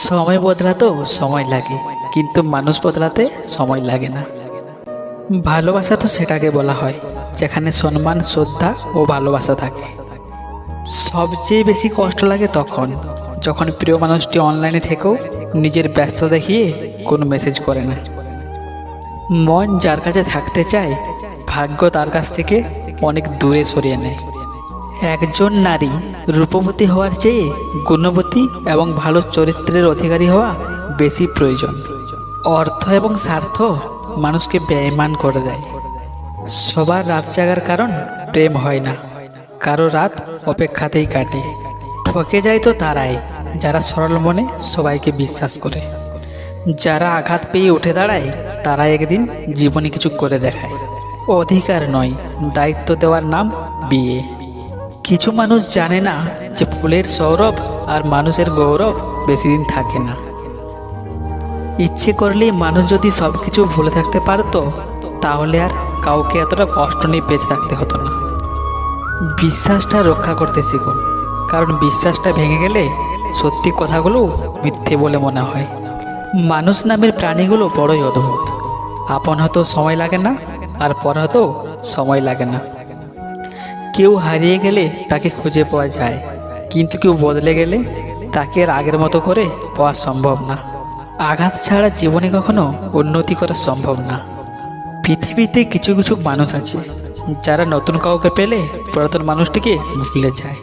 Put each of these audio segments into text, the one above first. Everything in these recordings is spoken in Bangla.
সময় বদলাতেও সময় লাগে, কিন্তু মানুষ বদলাতে সময় লাগে না। ভালোবাসা তো সেটাকে বলা হয় যেখানে সম্মান, শ্রদ্ধা ও ভালোবাসা থাকে। সবচেয়ে বেশি কষ্ট লাগে তখন যখন প্রিয় মানুষটি অনলাইনে থেকেও নিজের ব্যস্ত দেখিয়ে কোনো মেসেজ করে না। মন যার কাছে থাকতে চায়, ভাগ্য তার কাছ থেকে অনেক দূরে সরিয়ে নেয়। একজন নারী রূপবতী হওয়ার চেয়ে গুণবতী এবং ভালো চরিত্রের অধিকারী হওয়া বেশি প্রয়োজন। অর্থ এবং স্বার্থ মানুষকে বেঈমান করে দেয়। সবার রাত জাগার কারণ প্রেম হয় না, কারো রাত অপেক্ষাতেই কাটে। ঠকে যায় তো তারাই যারা সরল মনে সবাইকে বিশ্বাস করে। যারা আঘাত পেয়ে উঠে দাঁড়ায় তারা একদিন জীবনে কিছু করে দেখায়। অধিকার নয়, দায়িত্ব দেওয়ার নাম বিয়ে। কিছু মানুষ জানে না যে ফুলের সৌরভ আর মানুষের গৌরব বেশি দিন থাকে না। ইচ্ছে করলেই মানুষ যদি সব কিছু ভুলে থাকতে পারতো, তাহলে আর কাউকে এতটা কষ্ট নিয়ে বেঁচে থাকতে হতো না। বিশ্বাসটা রক্ষা করতে শিখুন, কারণ বিশ্বাসটা ভেঙে গেলে সত্যি কথাগুলো মিথ্যে বলে মনে হয়। মানুষ নামের প্রাণীগুলো বড়ই অদ্ভুত। আপন হতেও সময় লাগে না, আর পর হতেও সময় লাগে না। কেউ হারিয়ে গেলে তাকে খুঁজে পাওয়া যায়, কিন্তু কেউ বদলে গেলে তাকে আর আগের মতো করে পাওয়া সম্ভব না। আঘাত ছাড়া জীবনে কখনো উন্নতি করা সম্ভব না। পৃথিবীতে কিছু কিছু মানুষ আছে যারা নতুন কাউকে পেলে পুরাতন মানুষটিকে ভুলে যায়।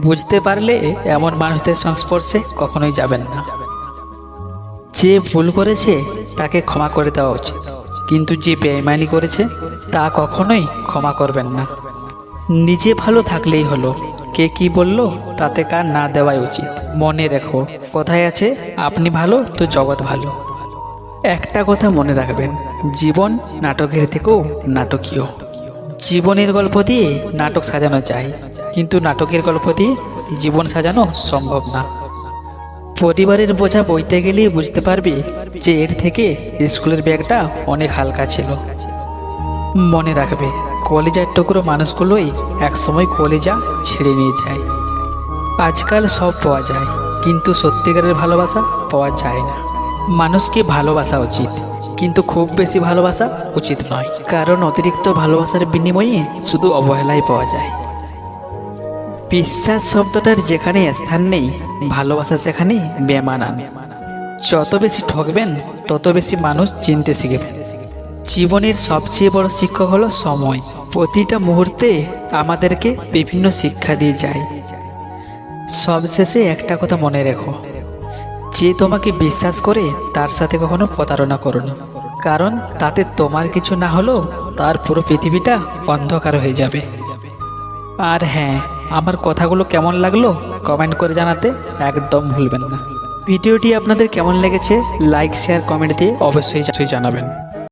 বুঝতে পারলে এমন মানুষদের সংস্পর্শে কখনোই যাবেন না। যে ভুল করেছে তাকে ক্ষমা করে দেওয়া উচিত, কিন্তু যে বেঈমানি করেছে তা কখনোই ক্ষমা করবেন না। নিজে ভালো থাকলেই হলো, কে কি বলল তাতে কান না দেওয়াই উচিত। মনে রেখো, কথায় আছে, আপনি ভালো তো জগৎ ভালো। একটা কথা মনে রাখবেন, জীবন নাটকের থেকেও নাটকীয়। জীবনের গল্প দিয়ে নাটক সাজানো যায়, কিন্তু নাটকের গল্প দিয়ে জীবন সাজানো সম্ভব না। পরিবারের বোঝা বইতে গেলেই বুঝতে পারবি যে এর থেকে স্কুলের ব্যাগটা অনেক হালকা ছিল। মনে রাখবে, কলিজার টুকরো মানুষগুলোই একসময় কলিজা ছেড়ে নিয়ে যায়। আজকাল সব পাওয়া যায়, কিন্তু সত্যিকারের ভালোবাসা পাওয়া যায় না। মানুষকে ভালোবাসা উচিত, কিন্তু খুব বেশি ভালোবাসা উচিত নয়, কারণ অতিরিক্ত ভালোবাসার বিনিময়ে শুধু অবহেলাই পাওয়া যায়। বিশ্বাস শব্দটার যেখানে স্থান নেই, ভালোবাসা সেখানে বেমানান। যত বেশি ঠকবেন তত বেশি মানুষ চিনতে শিখবেন। জীবনের সবচেয়ে বড় শিক্ষক হলো সময়। প্রতিটা মুহূর্তে আমাদেরকে বিভিন্ন শিক্ষা দিয়ে যায়। সবশেষে একটা কথা মনে রেখো, যে তোমাকে বিশ্বাস করে তার সাথে কখনো প্রতারণা করো না, কারণ তাতে তোমার কিছু না হলেও তার পুরো পৃথিবীটা অন্ধকার হয়ে যাবে। আর হ্যাঁ, আমার কথাগুলো কেমন লাগলো কমেন্ট করে জানাতে একদম ভুলবেন না। ভিডিওটি আপনাদের কেমন লেগেছে লাইক, শেয়ার, কমেন্ট দিয়ে অবশ্যই জানাবেন।